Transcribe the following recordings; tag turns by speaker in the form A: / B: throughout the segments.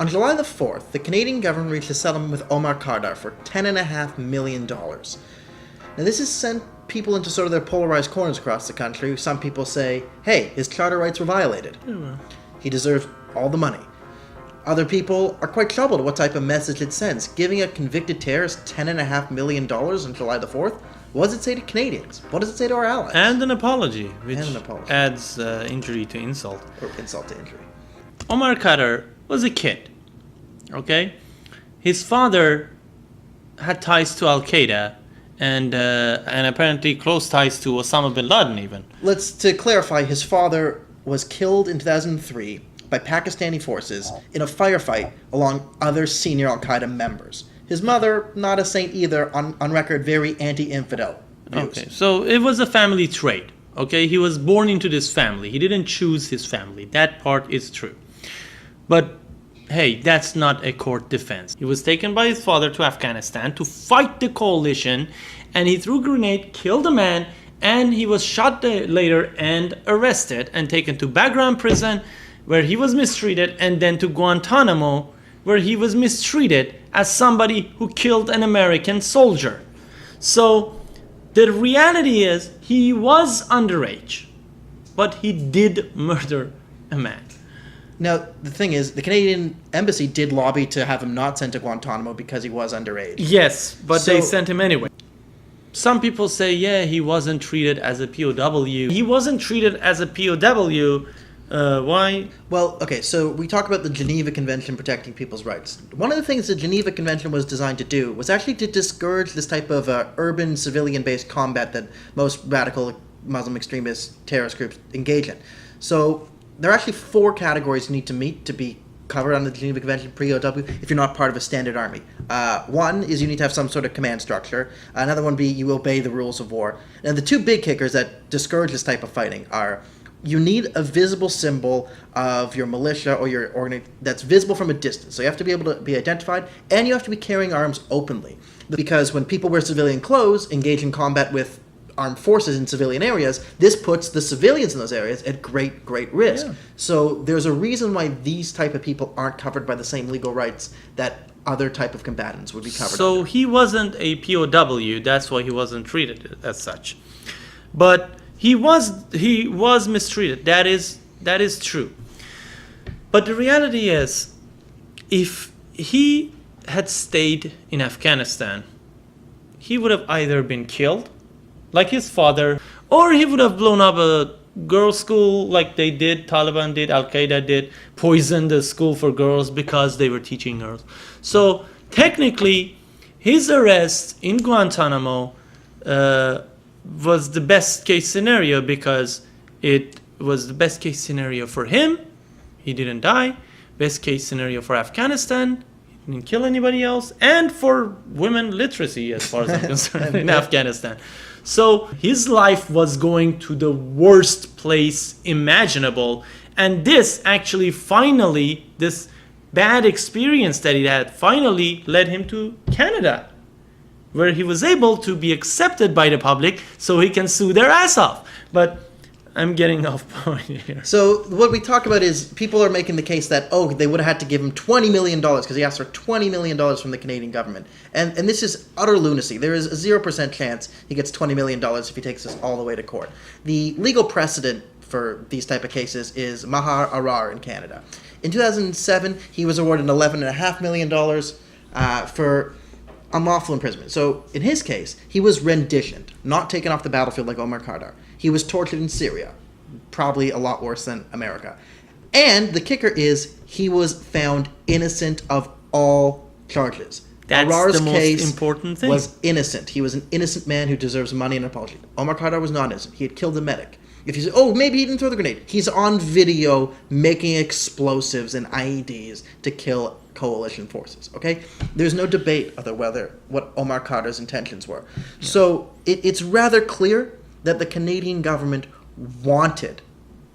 A: On July the 4th, the Canadian government reached a settlement with Omar Khadr for $10.5 million. Now this has sent people into sort of their polarized corners across the country. Some people say, hey, his charter rights were violated. He deserves all the money. Other people are quite troubled at what type of message it sends. Giving a convicted terrorist $10.5 million on July the 4th? What does it say to Canadians? What does it say to our allies?
B: And an apology, which adds injury to insult.
A: Or insult to injury.
B: Omar Khadr was a kid, okay? His father had ties to Al-Qaeda and apparently close ties to Osama bin Laden even.
A: To clarify, his father was killed in 2003 by Pakistani forces in a firefight along other senior Al-Qaeda members. His mother, not a saint either, on record, very anti-infidel views.
B: Okay, so it was a family trait, okay? He was born into this family. He didn't choose his family. That part is true. But, hey, that's not a court defense. He was taken by his father to Afghanistan to fight the coalition, and he threw a grenade, killed a man, and he was shot later and arrested and taken to Bagram prison, where he was mistreated, and then to Guantanamo, where he was mistreated as somebody who killed an American soldier. So the reality is he was underage, but he did murder a man.
A: Now, the thing is, the Canadian embassy did lobby to have him not sent to Guantanamo because he was underage.
B: Yes, but they sent him anyway. Some people say, yeah, he wasn't treated as a POW. He wasn't treated as a POW. Why?
A: Well, okay, so we talk about the Geneva Convention protecting people's rights. One of the things the Geneva Convention was designed to do was actually to discourage this type of urban civilian-based combat that most radical Muslim extremist terrorist groups engage in. So there are actually 4 categories you need to meet to be covered under the Geneva Convention POW if you're not part of a standard army. One is you need to have some sort of command structure. Another one be you obey the rules of war. And the 2 big kickers that discourage this type of fighting are you need a visible symbol of your militia or your organization that's visible from a distance. So you have to be able to be identified, and you have to be carrying arms openly. Because when people wear civilian clothes, engage in combat with armed forces in civilian areas, this puts the civilians in those areas at great risk. Yeah. So there's a reason why these type of people aren't covered by the same legal rights that other type of combatants would be covered
B: So
A: under.
B: He wasn't a POW, that's why he wasn't treated as such. But he was mistreated. That is true. But the reality is, if he had stayed in Afghanistan, he would have either been killed, like his father, or he would have blown up a girls' school like they did, Taliban did, Al-Qaeda did, poisoned the school for girls because they were teaching girls. So technically, his arrest in Guantanamo was the best case scenario because it was the best case scenario for him. He didn't die. Best case scenario for Afghanistan. He didn't kill anybody else. And for women literacy, as far as I'm concerned, in Afghanistan. So his life was going to the worst place imaginable. And this actually finally, this bad experience that he had finally led him to Canada, where he was able to be accepted by the public so he can sue their ass off. But I'm getting off point here.
A: So what we talk about is people are making the case that, they would have had to give him $20 million because he asked for $20 million from the Canadian government. And this is utter lunacy. There is a 0% chance he gets $20 million if he takes this all the way to court. The legal precedent for these type of cases is Mahar Arar in Canada. In 2007, he was awarded $11.5 million for unlawful imprisonment. So in his case, he was renditioned, not taken off the battlefield like Omar Khadr. He was tortured in Syria, probably a lot worse than America. And the kicker is he was found innocent of all charges.
B: That's
A: Arar's
B: the most
A: case
B: important thing.
A: Was innocent. He was an innocent man who deserves money and an apology. Omar Khadr was not innocent. He had killed a medic. If you say, maybe he didn't throw the grenade, he's on video making explosives and IEDs to kill coalition forces, okay? There's no debate about what Omar Khadr's intentions were. Yeah. So it's rather clear that the Canadian government wanted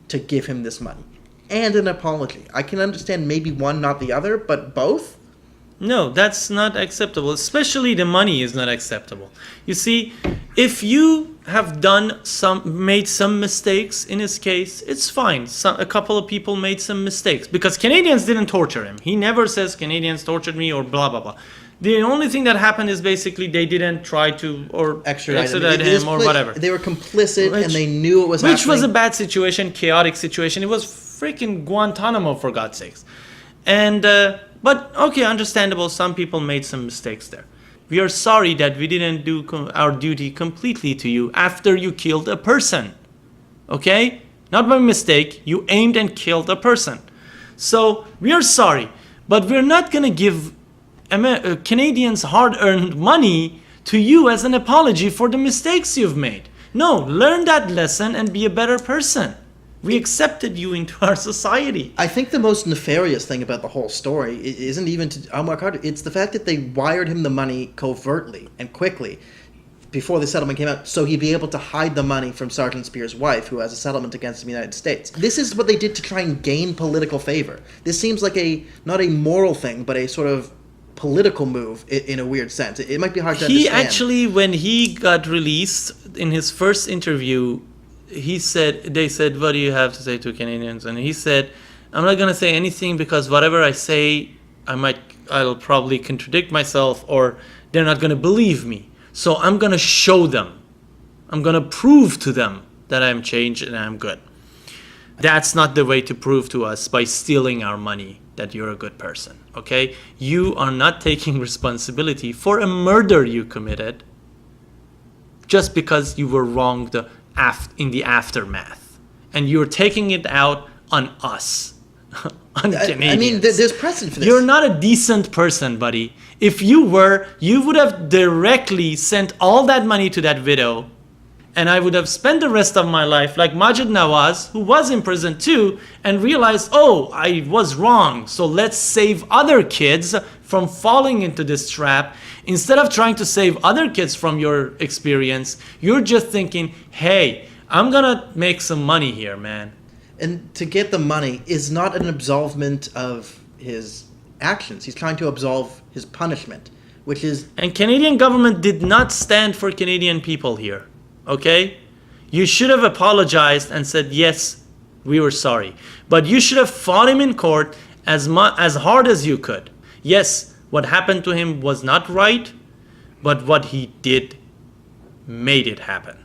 A: to give him this money and an apology. I can understand maybe one, not the other, but both?
B: No, that's not acceptable. Especially the money is not acceptable. You see, if you have made some mistakes in his case, it's fine. A couple of people made some mistakes because Canadians didn't torture him. He never says Canadians tortured me or blah blah blah. The only thing that happened is basically they didn't try to or extradite him or whatever.
A: They were complicit and they knew it was
B: happening.
A: Which
B: was a bad situation, chaotic situation. It was freaking Guantanamo, for God's sakes. And but okay, understandable. Some people made some mistakes there. We are sorry that we didn't do our duty completely to you after you killed a person. Okay? Not by mistake. You aimed and killed a person. So we are sorry, but we're not gonna give Canadians' hard-earned money to you as an apology for the mistakes you've made. No, learn that lesson and be a better person. We accepted you into our society.
A: I think the most nefarious thing about the whole story isn't even to Omar Khadr. It's the fact that they wired him the money covertly and quickly before the settlement came out, so he'd be able to hide the money from Sergeant Spear's wife, who has a settlement against the United States. This is what they did to try and gain political favor. This seems like not a moral thing, but a sort of political move in a weird sense. It might be hard to understand.
B: He actually, when he got released in his first interview, they said, what do you have to say to Canadians? And he said, I'm not going to say anything because whatever I say, I'll probably contradict myself or they're not going to believe me. So I'm going to show them. I'm going to prove to them that I'm changed and I'm good. That's not the way to prove to us by stealing our money that you're a good person, okay? You are not taking responsibility for a murder you committed just because you were wronged in the aftermath. And you're taking it out on us, on Canadians.
A: I mean, there's precedent for this.
B: You're not a decent person, buddy. If you were, you would have directly sent all that money to that widow, and I would have spent the rest of my life like Majid Nawaz, who was in prison too, and realized, oh, I was wrong, so let's save other kids from falling into this trap. Instead of trying to save other kids from your experience, you're just thinking, hey, I'm gonna make some money here, man.
A: And to get the money is not an absolvement of his actions. He's trying to absolve his punishment, which is...
B: And Canadian government did not stand for Canadian people here, okay? You should have apologized and said, yes, we were sorry. But you should have fought him in court as hard as you could. Yes, what happened to him was not right, but what he did made it happen.